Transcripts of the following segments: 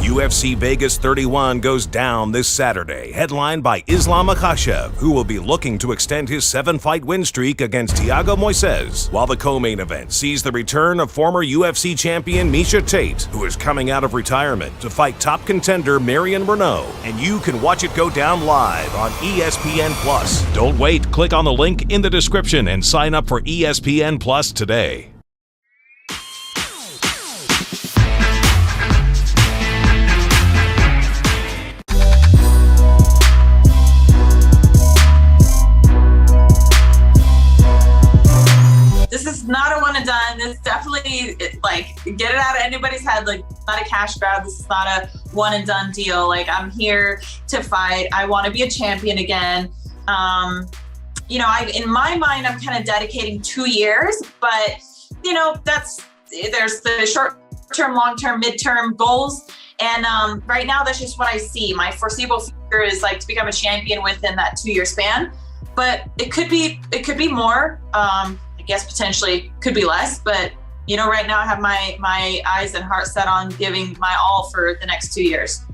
UFC Vegas 31 goes down this Saturday, headlined by Islam Makhachev, who will be looking to extend his 7-fight win streak against Thiago Moises, while the co-main event sees the return of former UFC champion Miesha Tate, who is coming out of retirement to fight top contender Marion Renault. And you can watch it go down live on ESPN+. Don't wait, click on the link in the description and sign up for ESPN Plus today. This is not a one and done. This definitely, get it out of anybody's head. Not a cash grab. This is not a one and done deal. I'm here to fight. I want to be a champion again. In my mind, I'm kind of dedicating 2 years, but there's the short-term, long-term, mid-term goals. And right now, that's just what I see. My foreseeable future is to become a champion within that 2-year span. But it could be more. I guess potentially could be less, but right now I have my eyes and heart set on giving my all for the next 2 years.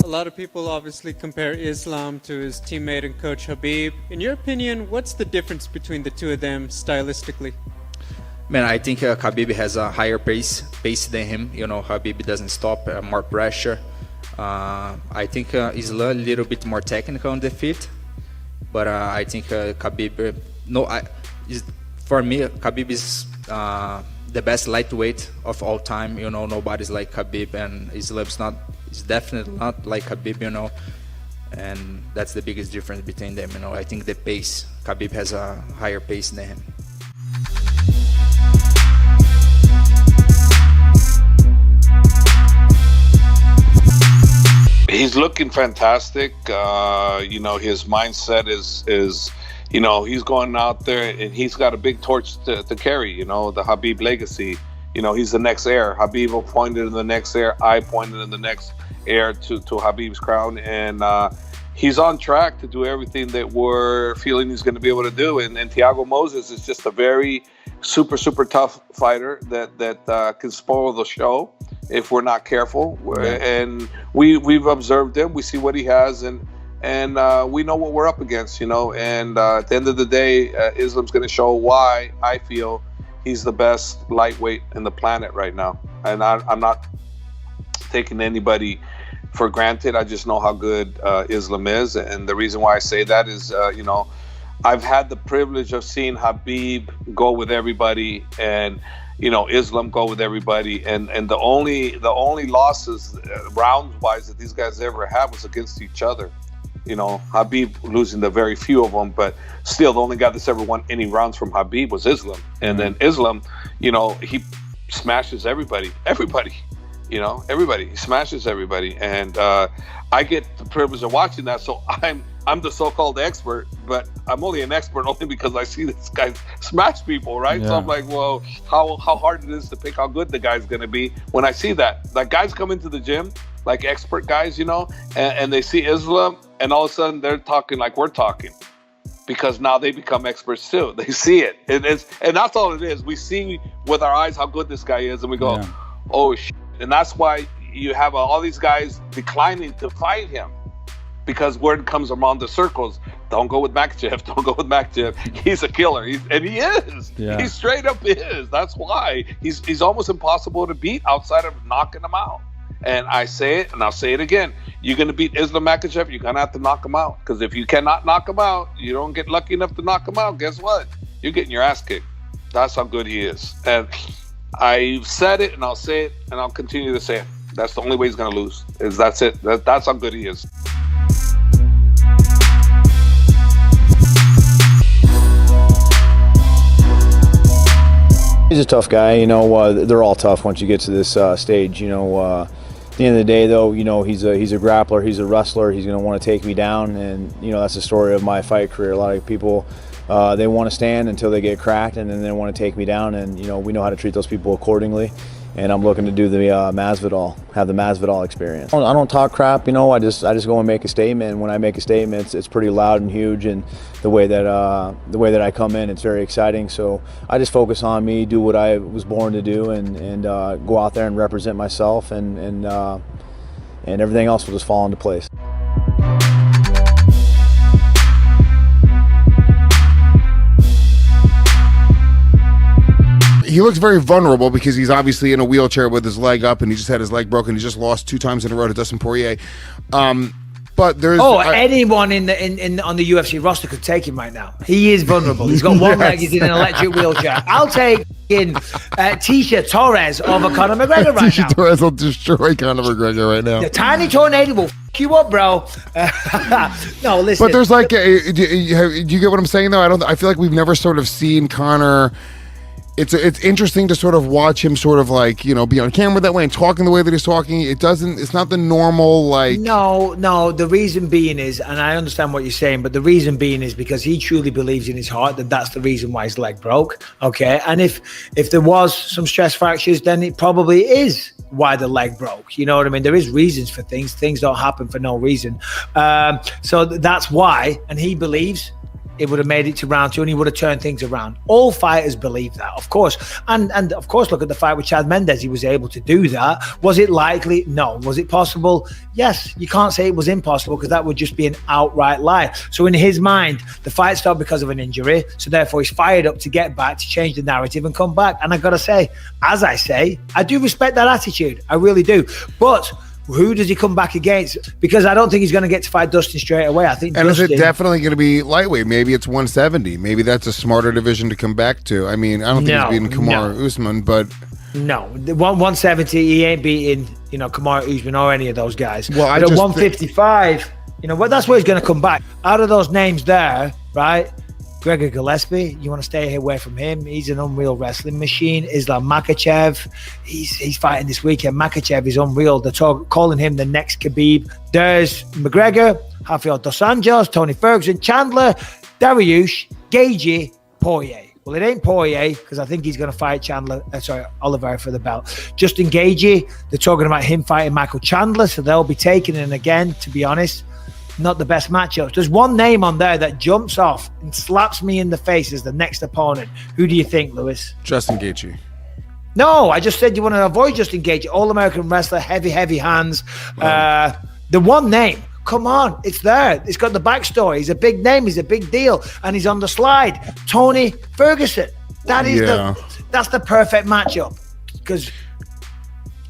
A lot of people obviously compare Islam to his teammate and coach Khabib. In your opinion, what's the difference between the two of them stylistically? Man, I think Khabib has a higher pace than him. Khabib doesn't stop, more pressure. I think Islam a little bit more technical on the feet, but I think Khabib. For me, Khabib is the best lightweight of all time. Nobody's like Khabib, and Islam's not. It's definitely not like Khabib, and that's the biggest difference between them. I think the pace. Khabib has a higher pace than him. He's looking fantastic. His mindset is he's going out there and he's got a big torch to carry. The Khabib legacy. He's the next heir. Khabib appointed in the next heir. I appointed in the next heir to Khabib's crown. And he's on track to do everything that we're feeling he's going to be able to do. And Thiago Moises is just a very super, super tough fighter that can spoil the show if we're not careful. Right. And we've observed him. We see what he has. And we know what we're up against, And at the end of the day, Islam's going to show why I feel he's the best lightweight in the planet right now. And I'm not taking anybody for granted. I just know how good Islam is. And the reason why I say that is, I've had the privilege of seeing Khabib go with everybody and, Islam go with everybody. And the only losses rounds-wise that these guys ever had was against each other. Khabib losing the very few of them, but still the only guy that's ever won any rounds from Khabib was Islam. And then Islam, he smashes everybody, he smashes everybody. And I get the privilege of watching that. So I'm the so-called expert, but I'm only an expert only because I see this guy smash people, right? Yeah. So I'm like, well, how hard it is to pick how good the guy's going to be when I see that. Guys come into the gym, expert guys, and they see Islam, and all of a sudden they're talking like we're talking, because now they become experts too. They see it, and that's all it is. We see with our eyes how good this guy is, and we go, oh shit. And that's why you have all these guys declining to fight him, because word comes around the circles, don't go with Makhachev, don't go with Makhachev. He's a killer, and he is. Yeah. He straight up is. That's why he's almost impossible to beat outside of knocking him out. And I say it, and I'll say it again. You're going to beat Islam Makhachev, you're going to have to knock him out. Because if you cannot knock him out, you don't get lucky enough to knock him out, guess what? You're getting your ass kicked. That's how good he is. And I've said it, and I'll say it, and I'll continue to say it. That's the only way he's going to lose. That's it. That's how good he is. He's a tough guy, you know. They're all tough once you get to this stage, you know. At the end of the day, though, you know, he's a grappler, he's a wrestler. He's going to want to take me down, and you know that's the story of my fight career. A lot of people, they want to stand until they get cracked, and then they want to take me down. And you know, we know how to treat those people accordingly. And I'm looking to do the Masvidal, have the Masvidal experience. I don't talk crap, you know. I just go and make a statement. And when I make a statement, it's pretty loud and huge. And the way that I come in, it's very exciting. So I just focus on me, do what I was born to do, and go out there and represent myself, and everything else will just fall into place. He looks very vulnerable because he's obviously in a wheelchair with his leg up, and he just had his leg broken. He just lost 2 times in a row to Dustin Poirier. But there's anyone on the UFC roster could take him right now. He is vulnerable. He's got one leg. He's in an electric wheelchair. I'll take Tisha Torres over Conor McGregor right now. Tisha Torres will destroy Conor McGregor right now. The tiny tornado will f you up, bro. No, listen. But there's like, do you get what I'm saying though? I feel like we've never sort of seen Conor. It's interesting to sort of watch him sort of like, you know, be on camera that way and talking the way that he's talking. It's not the normal like. No. The reason being is, and I understand what you're saying, but the reason being is because he truly believes in his heart that that's the reason why his leg broke. Okay. And if there was some stress fractures, then it probably is why the leg broke. You know what I mean? There is reasons for things. Things don't happen for no reason. So that's why, and he believes it would have made it to round 2 and he would have turned things around. All fighters believe that, of course. And of course, look at the fight with Chad Mendez. He was able to do that. Was it likely? No. Was it possible? Yes. You can't say it was impossible because that would just be an outright lie. So in his mind, the fight stopped because of an injury. So therefore, he's fired up to get back, to change the narrative and come back. And I got to say, as I say, I do respect that attitude. I really do. But who does he come back against? Because I don't think he's going to get to fight Dustin straight away. I think. And Dustin, is it definitely going to be lightweight? Maybe it's 170. Maybe that's a smarter division to come back to. I mean, I don't think he's beating Kamaru Usman, but no, 170 he ain't beating, you know, Kamaru Usman or any of those guys. Well, but at 155, you know, well, that's where he's going to come back. Out of those names there, right? Gregor Gillespie, you want to stay away from him. He's an unreal wrestling machine. Islam Makhachev, he's fighting this weekend. Makhachev is unreal. They're calling him the next Khabib. There's McGregor, Rafael dos Anjos, Tony Ferguson, Chandler, Dariush, Gagey, Poirier. Well, it ain't Poirier because I think he's going to fight Oliveira for the belt. Justin Gagey, they're talking about him fighting Michael Chandler, so they'll be taking it. And again, to be honest, not the best matchups. There's one name on there that jumps off and slaps me in the face as the next opponent. Who do you think, Lewis? Justin Gaethje. No, I just said you want to avoid Justin Gaethje. All-American wrestler, heavy hands. The one name, come on, it's there. It's got the backstory. He's a big name. He's a big deal. And he's on the slide. Tony Ferguson. That's the perfect matchup. Because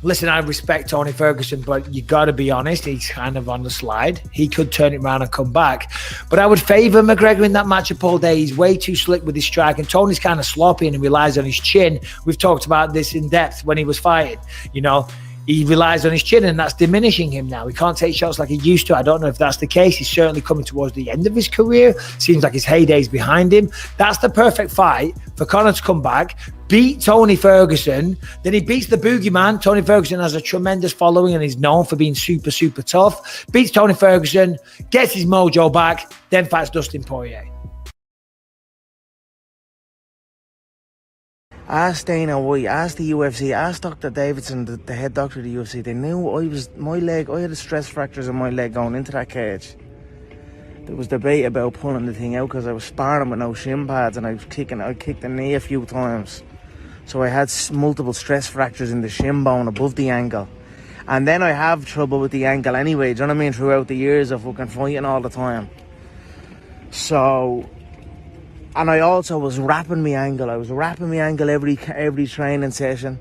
listen, I respect Tony Ferguson, but you got to be honest, he's kind of on the slide. He could turn it around and come back. But I would favor McGregor in that matchup all day. He's way too slick with his strike, and Tony's kind of sloppy and he relies on his chin. We've talked about this in depth when he was fighting. You know, he relies on his chin, and that's diminishing him now. He can't take shots like he used to. I don't know if that's the case. He's certainly coming towards the end of his career. Seems like his heyday's behind him. That's the perfect fight for Conor to come back, beat Tony Ferguson. Then he beats the boogeyman. Tony Ferguson has a tremendous following and he's known for being super, super tough. Beats Tony Ferguson, gets his mojo back, then fights Dustin Poirier. Ask Dana White, ask the UFC, ask Dr. Davidson, the head doctor of the UFC. They knew I had stress fractures in my leg going into that cage. There was debate about pulling the thing out because I was sparring with no shin pads and I kicked the knee a few times. So I had multiple stress fractures in the shin bone above the ankle. And then I have trouble with the ankle anyway, do you know what I mean, throughout the years of fucking fighting all the time. So, and I also was wrapping my ankle. I was wrapping my ankle every training session.